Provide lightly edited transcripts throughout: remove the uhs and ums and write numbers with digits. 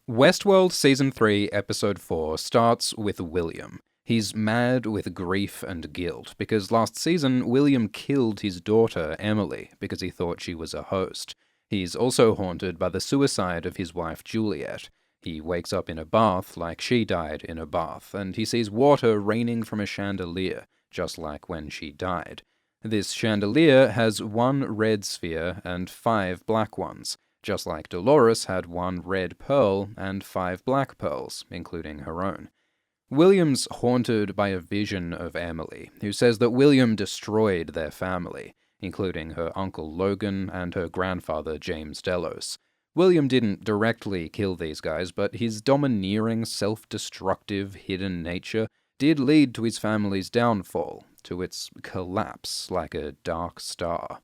Westworld Season 3, Episode 4 starts with William. He's mad with grief and guilt, because last season William killed his daughter, Emily, because he thought she was a host. He's also haunted by the suicide of his wife, Juliet. He wakes up in a bath like she died in a bath, and he sees water raining from a chandelier, just like when she died. This chandelier has one red sphere and 5 black ones, just like Dolores had 1 red pearl and 5 black pearls, including her own. William's haunted by a vision of Emily, who says that William destroyed their family, including her uncle Logan and her grandfather James Delos. William didn't directly kill these guys, but his domineering, self-destructive, hidden nature did lead to his family's downfall, to its collapse like a dark star.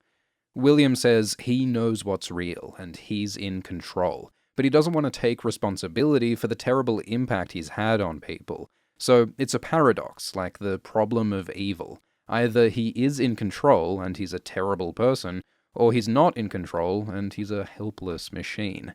William says he knows what's real, and he's in control, but he doesn't want to take responsibility for the terrible impact he's had on people. So it's a paradox, like the problem of evil. Either he is in control and he's a terrible person, or he's not in control and he's a helpless machine.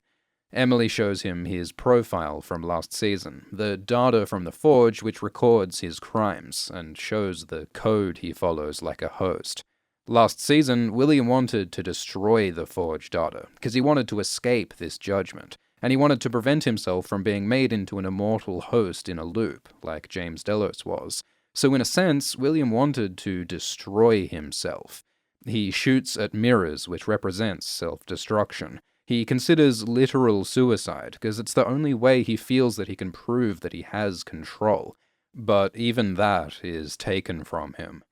Emily shows him his profile from last season, the data from the Forge which records his crimes, and shows the code he follows like a host. Last season, William wanted to destroy the Forge data, because he wanted to escape this judgment, and he wanted to prevent himself from being made into an immortal host in a loop, like James Delos was. So in a sense, William wanted to destroy himself. He shoots at mirrors, which represents self-destruction. He considers literal suicide, because it's the only way he feels that he can prove that he has control. But even that is taken from him.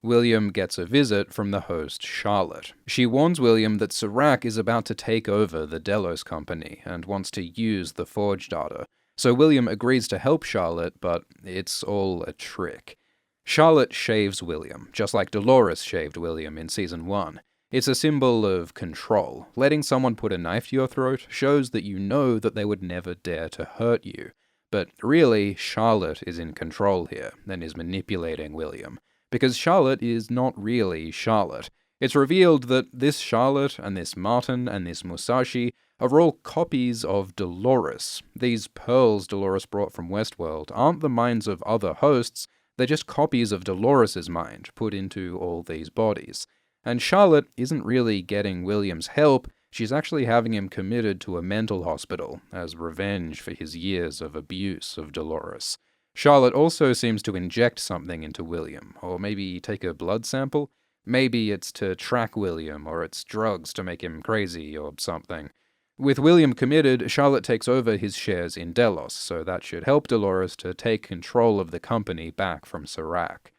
William gets a visit from the host, Charlotte. She warns William that Serac is about to take over the Delos company and wants to use the Forge data. So William agrees to help Charlotte, but it's all a trick. Charlotte shaves William, just like Dolores shaved William in Season 1. It's a symbol of control. Letting someone put a knife to your throat shows that you know that they would never dare to hurt you. But really, Charlotte is in control here, and is manipulating William. Because Charlotte is not really Charlotte. It's revealed that this Charlotte and this Martin and this Musashi are all copies of Dolores. These pearls Dolores brought from Westworld aren't the minds of other hosts, they're just copies of Dolores' mind put into all these bodies. And Charlotte isn't really getting William's help, she's actually having him committed to a mental hospital as revenge for his years of abuse of Dolores. Charlotte also seems to inject something into William, or maybe take a blood sample. Maybe it's to track William, or it's drugs to make him crazy, or something. With William committed, Charlotte takes over his shares in Delos, so that should help Dolores to take control of the company back from Serac.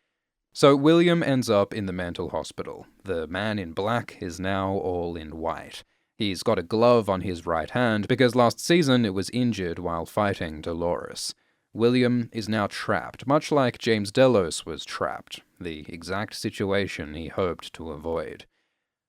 So William ends up in the mental hospital. The man in black is now all in white. He's got a glove on his right hand, because last season it was injured while fighting Dolores. William is now trapped, much like James Delos was trapped, the exact situation he hoped to avoid.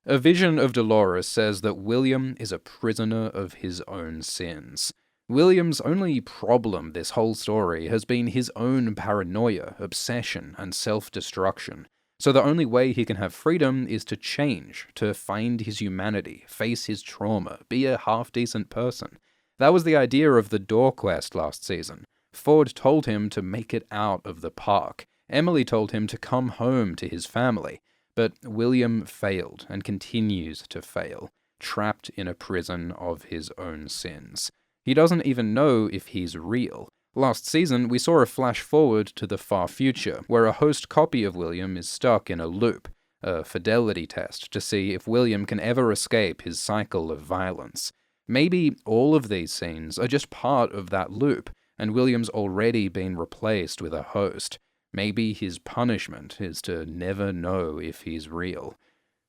A vision of Dolores says that William is a prisoner of his own sins. William's only problem this whole story has been his own paranoia, obsession, and self-destruction. So the only way he can have freedom is to change, to find his humanity, face his trauma, be a half-decent person. That was the idea of the door quest last season. Ford told him to make it out of the park. Emily told him to come home to his family. But William failed and continues to fail, trapped in a prison of his own sins. He doesn't even know if he's real. Last season, we saw a flash forward to the far future, where a host copy of William is stuck in a loop, a fidelity test to see if William can ever escape his cycle of violence. Maybe all of these scenes are just part of that loop, and William's already been replaced with a host. Maybe his punishment is to never know if he's real.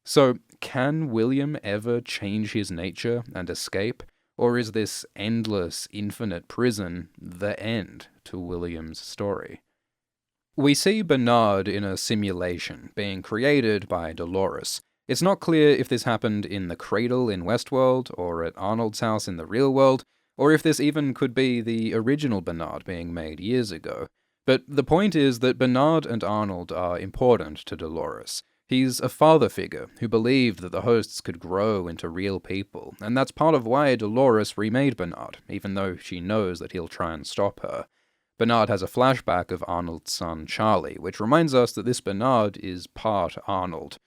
So, can William ever change his nature and escape? Or is this endless, infinite prison the end to William's story? We see Bernard in a simulation being created by Dolores. It's not clear if this happened in the cradle in Westworld, or at Arnold's house in the real world, or if this even could be the original Bernard being made years ago. But the point is that Bernard and Arnold are important to Dolores. He's a father figure who believed that the hosts could grow into real people, and that's part of why Dolores remade Bernard, even though she knows that he'll try and stop her. Bernard has a flashback of Arnold's son Charlie, which reminds us that this Bernard is part Arnold.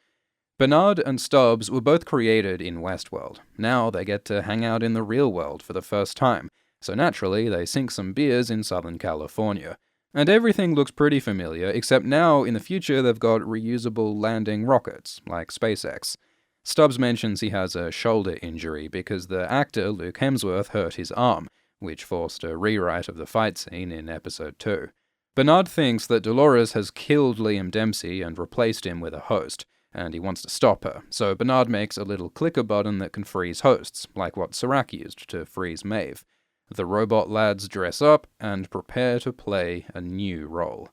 Bernard and Stubbs were both created in Westworld. Now they get to hang out in the real world for the first time, so naturally they sink some beers in Southern California. And everything looks pretty familiar, except now, in the future, they've got reusable landing rockets, like SpaceX. Stubbs mentions he has a shoulder injury because the actor, Luke Hemsworth, hurt his arm, which forced a rewrite of the fight scene in Episode 2. Bernard thinks that Dolores has killed Liam Dempsey and replaced him with a host, and he wants to stop her, so Bernard makes a little clicker button that can freeze hosts, like what Serac used to freeze Maeve. The robot lads dress up and prepare to play a new role.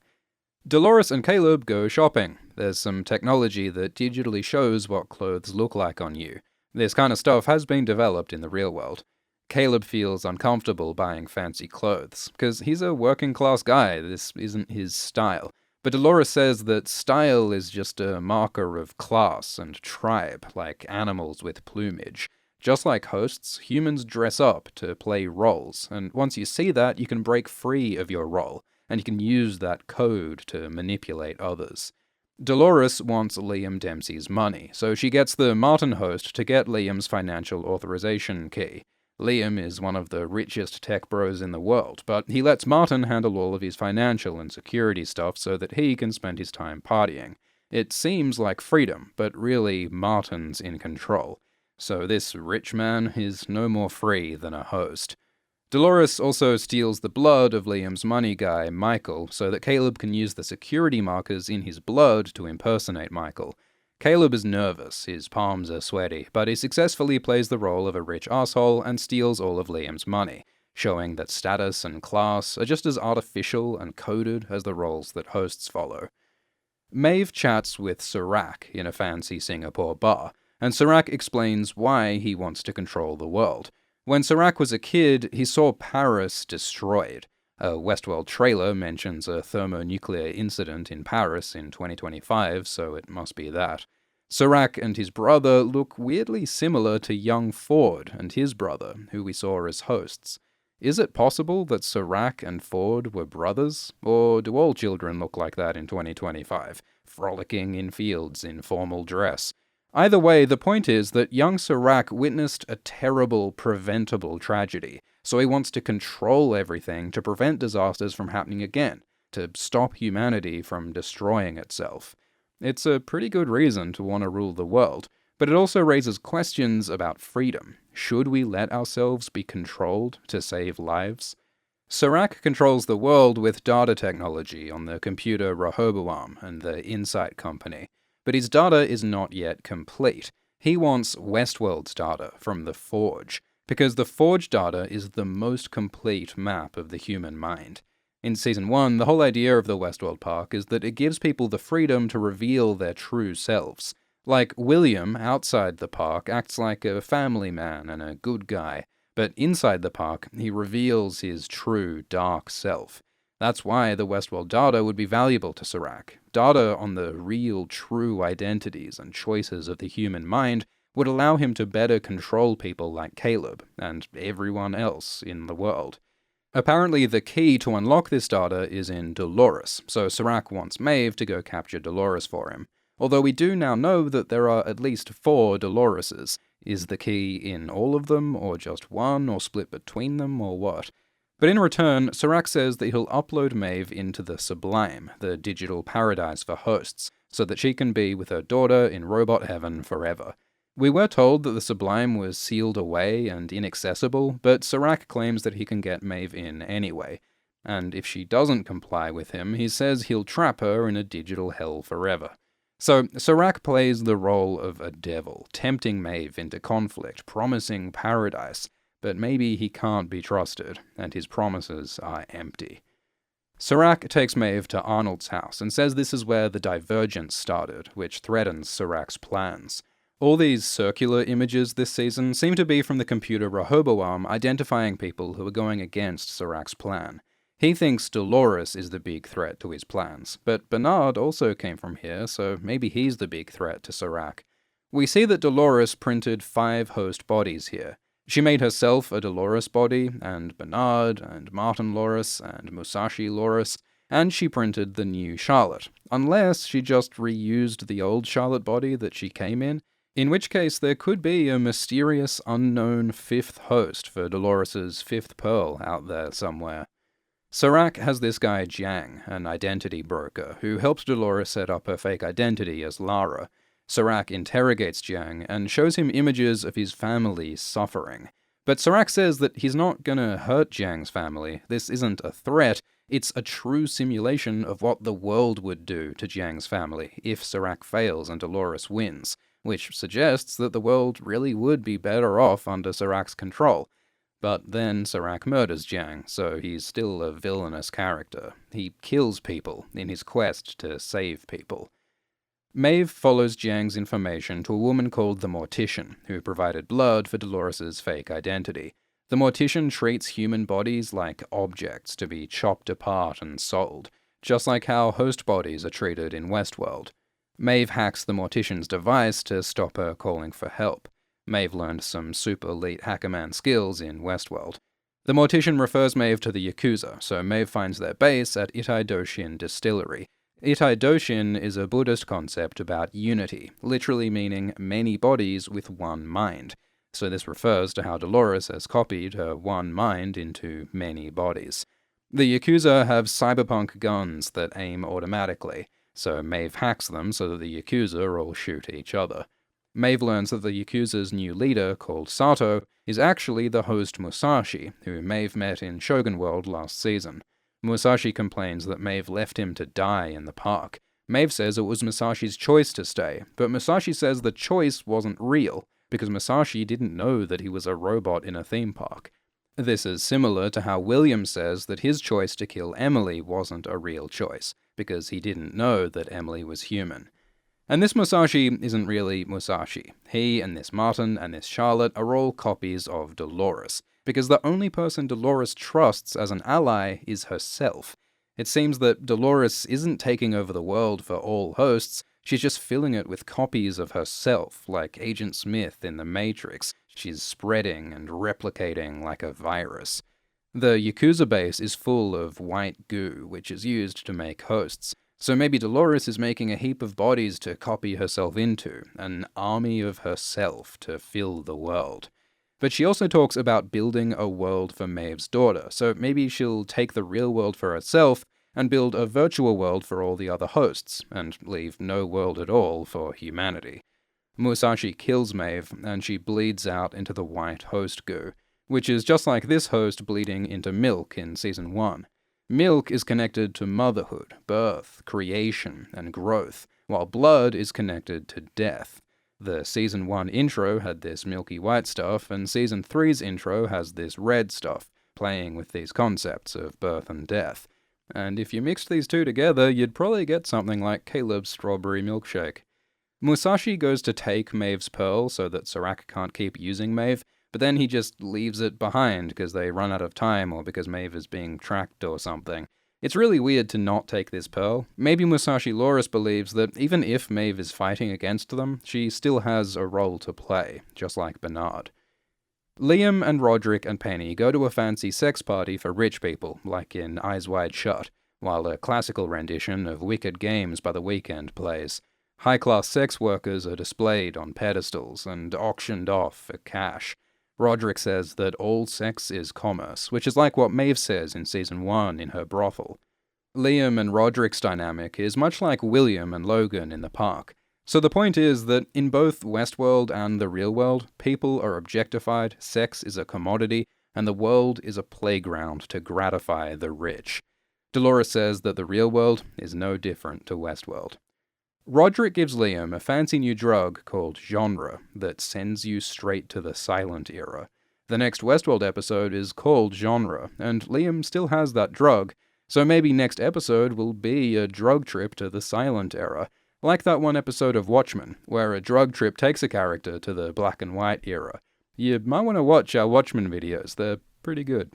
Dolores and Caleb go shopping. There's some technology that digitally shows what clothes look like on you. This kind of stuff has been developed in the real world. Caleb feels uncomfortable buying fancy clothes, because he's a working-class guy, this isn't his style. But Dolores says that style is just a marker of class and tribe, like animals with plumage. Just like hosts, humans dress up to play roles, and once you see that, you can break free of your role, and you can use that code to manipulate others. Dolores wants Liam Dempsey's money, so she gets the Martin host to get Liam's financial authorization key. Liam is one of the richest tech bros in the world, but he lets Martin handle all of his financial and security stuff so that he can spend his time partying. It seems like freedom, but really Martin's in control. So this rich man is no more free than a host. Dolores also steals the blood of Liam's money guy, Mychal, so that Caleb can use the security markers in his blood to impersonate Mychal. Caleb is nervous, his palms are sweaty, but he successfully plays the role of a rich asshole and steals all of Liam's money, showing that status and class are just as artificial and coded as the roles that hosts follow. Maeve chats with Serac in a fancy Singapore bar, and Serac explains why he wants to control the world. When Serac was a kid, he saw Paris destroyed. A Westworld trailer mentions a thermonuclear incident in Paris in 2025, so it must be that. Serac and his brother look weirdly similar to young Ford and his brother, who we saw as hosts. Is it possible that Serac and Ford were brothers? Or do all children look like that in 2025, frolicking in fields in formal dress? Either way, the point is that young Serac witnessed a terrible, preventable tragedy, so he wants to control everything to prevent disasters from happening again, to stop humanity from destroying itself. It's a pretty good reason to want to rule the world, but it also raises questions about freedom. Should we let ourselves be controlled to save lives? Serac controls the world with data technology on the computer Rehoboam and the Insight Company. But his data is not yet complete. He wants Westworld's data from the Forge, because the Forge data is the most complete map of the human mind. In Season 1, the whole idea of the Westworld Park is that it gives people the freedom to reveal their true selves. Like William, outside the park, acts like a family man and a good guy, but inside the park, he reveals his true dark self. That's why the Westworld data would be valuable to Serac. Data on the real, true identities and choices of the human mind would allow him to better control people like Caleb and everyone else in the world. Apparently, the key to unlock this data is in Dolores, so Serac wants Maeve to go capture Dolores for him. Although we do now know that there are at least 4 Doloreses. Is the key in all of them, or just one, or split between them, or what? But in return, Serac says that he'll upload Maeve into the Sublime, the digital paradise for hosts, so that she can be with her daughter in robot heaven forever. We were told that the Sublime was sealed away and inaccessible, but Serac claims that he can get Maeve in anyway. And if she doesn't comply with him, he says he'll trap her in a digital hell forever. So Serac plays the role of a devil, tempting Maeve into conflict, promising paradise, but maybe he can't be trusted, and his promises are empty. Serac takes Maeve to Arnold's house and says this is where the divergence started, which threatens Serac's plans. All these circular images this season seem to be from the computer Rehoboam identifying people who are going against Serac's plan. He thinks Dolores is the big threat to his plans, but Bernard also came from here, so maybe he's the big threat to Serac. We see that Dolores printed 5 host bodies here. She made herself a Dolores body, and Bernard, and Martin Loris, and Musashi Loris, and she printed the new Charlotte, unless she just reused the old Charlotte body that she came in which case there could be a mysterious unknown 5th host for Dolores's 5th pearl out there somewhere. Serac has this guy Jiang, an identity broker, who helps Dolores set up her fake identity as Lara. Serac interrogates Jiang and shows him images of his family suffering. But Serac says that he's not gonna hurt Jiang's family. This isn't a threat, it's a true simulation of what the world would do to Jiang's family if Serac fails and Dolores wins, which suggests that the world really would be better off under Serac's control. But then Serac murders Jiang, so he's still a villainous character. He kills people in his quest to save people. Maeve follows Jiang's information to a woman called the Mortician, who provided blood for Dolores's fake identity. The Mortician treats human bodies like objects to be chopped apart and sold, just like how host bodies are treated in Westworld. Maeve hacks the Mortician's device to stop her calling for help. Maeve learned some super elite hackerman skills in Westworld. The Mortician refers Maeve to the Yakuza, so Maeve finds their base at Itai Doshin Distillery. Itai Doshin is a Buddhist concept about unity, literally meaning many bodies with one mind. So this refers to how Dolores has copied her one mind into many bodies. The Yakuza have cyberpunk guns that aim automatically, so Maeve hacks them so that the Yakuza all shoot each other. Maeve learns that the Yakuza's new leader, called Sato, is actually the host Musashi, who Maeve met in Shogun World last season. Musashi complains that Maeve left him to die in the park. Maeve says it was Musashi's choice to stay, but Musashi says the choice wasn't real, because Musashi didn't know that he was a robot in a theme park. This is similar to how William says that his choice to kill Emily wasn't a real choice, because he didn't know that Emily was human. And this Musashi isn't really Musashi. He and this Martin and this Charlotte are all copies of Dolores, because the only person Dolores trusts as an ally is herself. It seems that Dolores isn't taking over the world for all hosts, she's just filling it with copies of herself, like Agent Smith in The Matrix. She's spreading and replicating like a virus. The Yakuza base is full of white goo, which is used to make hosts. So maybe Dolores is making a heap of bodies to copy herself into, an army of herself to fill the world. But she also talks about building a world for Maeve's daughter, so maybe she'll take the real world for herself and build a virtual world for all the other hosts, and leave no world at all for humanity. Musashi kills Maeve, and she bleeds out into the white host goo, which is just like this host bleeding into milk in Season 1. Milk is connected to motherhood, birth, creation, and growth, while blood is connected to death. The Season 1 intro had this milky white stuff, and Season 3's intro has this red stuff, playing with these concepts of birth and death. And if you mixed these two together, you'd probably get something like Caleb's strawberry milkshake. Musashi goes to take Maeve's pearl so that Serac can't keep using Maeve, but then he just leaves it behind because they run out of time or because Maeve is being tracked or something. It's really weird to not take this pearl. Maybe Musashi Loris believes that even if Maeve is fighting against them, she still has a role to play, just like Bernard. Liam and Roderick and Penny go to a fancy sex party for rich people, like in Eyes Wide Shut, while a classical rendition of Wicked Games by The Weeknd plays. High-class sex workers are displayed on pedestals and auctioned off for cash. Roderick says that all sex is commerce, which is like what Maeve says in Season 1 in her brothel. Liam and Roderick's dynamic is much like William and Logan in the park. So the point is that in both Westworld and the real world, people are objectified, sex is a commodity, and the world is a playground to gratify the rich. Dolores says that the real world is no different to Westworld. Roderick gives Liam a fancy new drug called Genre that sends you straight to the silent era. The next Westworld episode is called Genre, and Liam still has that drug, so maybe next episode will be a drug trip to the silent era, like that one episode of Watchmen, where a drug trip takes a character to the black and white era. You might want to watch our Watchmen videos, they're pretty good.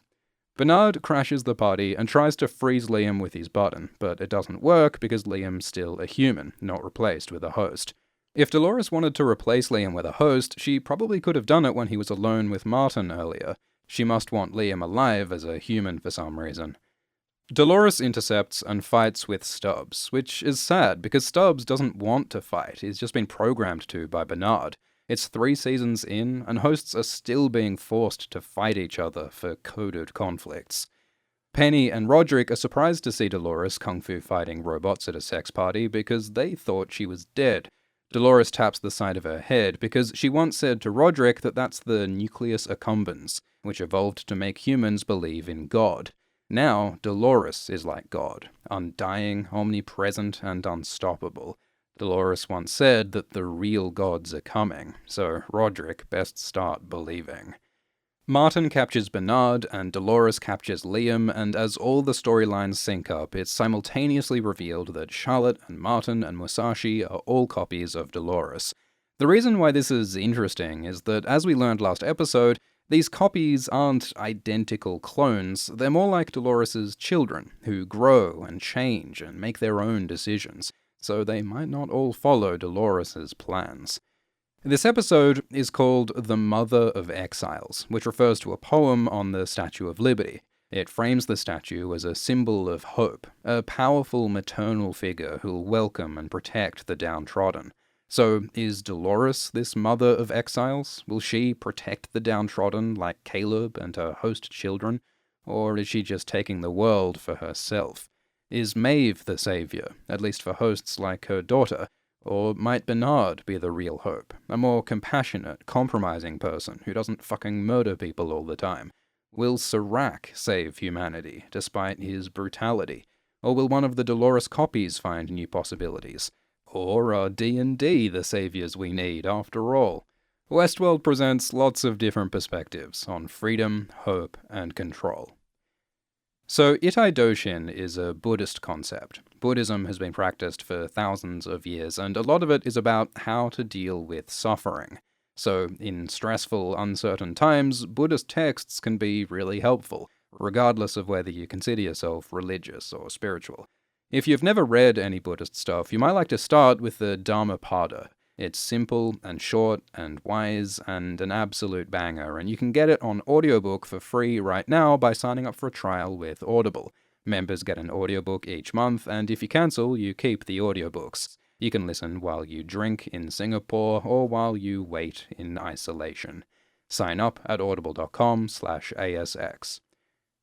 Bernard crashes the party and tries to freeze Liam with his button, but it doesn't work because Liam's still a human, not replaced with a host. If Dolores wanted to replace Liam with a host, she probably could have done it when he was alone with Martin earlier. She must want Liam alive as a human for some reason. Dolores intercepts and fights with Stubbs, which is sad because Stubbs doesn't want to fight, he's just been programmed to by Bernard. It's 3 seasons in, and hosts are still being forced to fight each other for coded conflicts. Penny and Roderick are surprised to see Dolores kung fu fighting robots at a sex party because they thought she was dead. Dolores taps the side of her head because she once said to Roderick that that's the nucleus accumbens, which evolved to make humans believe in God. Now, Dolores is like God, undying, omnipresent, and unstoppable. Dolores once said that the real gods are coming, so Roderick best start believing. Martin captures Bernard, and Dolores captures Liam, and as all the storylines sync up, it's simultaneously revealed that Charlotte and Martin and Musashi are all copies of Dolores. The reason why this is interesting is that, as we learned last episode, these copies aren't identical clones, they're more like Dolores' children, who grow and change and make their own decisions, so they might not all follow Dolores' plans. This episode is called The Mother of Exiles, which refers to a poem on the Statue of Liberty. It frames the statue as a symbol of hope, a powerful maternal figure who'll welcome and protect the downtrodden. So, is Dolores this Mother of Exiles? Will she protect the downtrodden like Caleb and her host children? Or is she just taking the world for herself? Is Maeve the savior, at least for hosts like her daughter? Or might Bernard be the real hope, a more compassionate, compromising person who doesn't fucking murder people all the time? Will Serac save humanity, despite his brutality? Or will one of the Dolores copies find new possibilities? Or are D&D the saviors we need, after all? Westworld presents lots of different perspectives on freedom, hope, and control. So, Itai Doshin is a Buddhist concept. Buddhism has been practiced for thousands of years, and a lot of it is about how to deal with suffering. So, in stressful, uncertain times, Buddhist texts can be really helpful, regardless of whether you consider yourself religious or spiritual. If you've never read any Buddhist stuff, you might like to start with the Dhammapada. It's simple and short and wise and an absolute banger, and you can get it on audiobook for free right now by signing up for a trial with Audible. Members get an audiobook each month, and if you cancel, you keep the audiobooks. You can listen while you drink in Singapore or while you wait in isolation. Sign up at audible.com/ASX.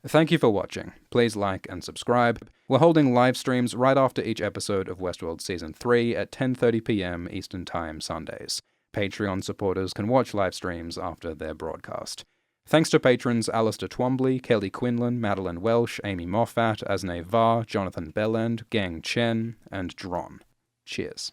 Thank you for watching. Please like and subscribe. We're holding live streams right after each episode of Westworld Season 3 at 10:30 p.m. Eastern Time Sundays. Patreon supporters can watch live streams after their broadcast. Thanks to patrons Alistair Twombly, Kelly Quinlan, Madeline Welsh, Amy Moffat, Asne Var, Jonathan Bellend, Gang Chen, and Dron. Cheers.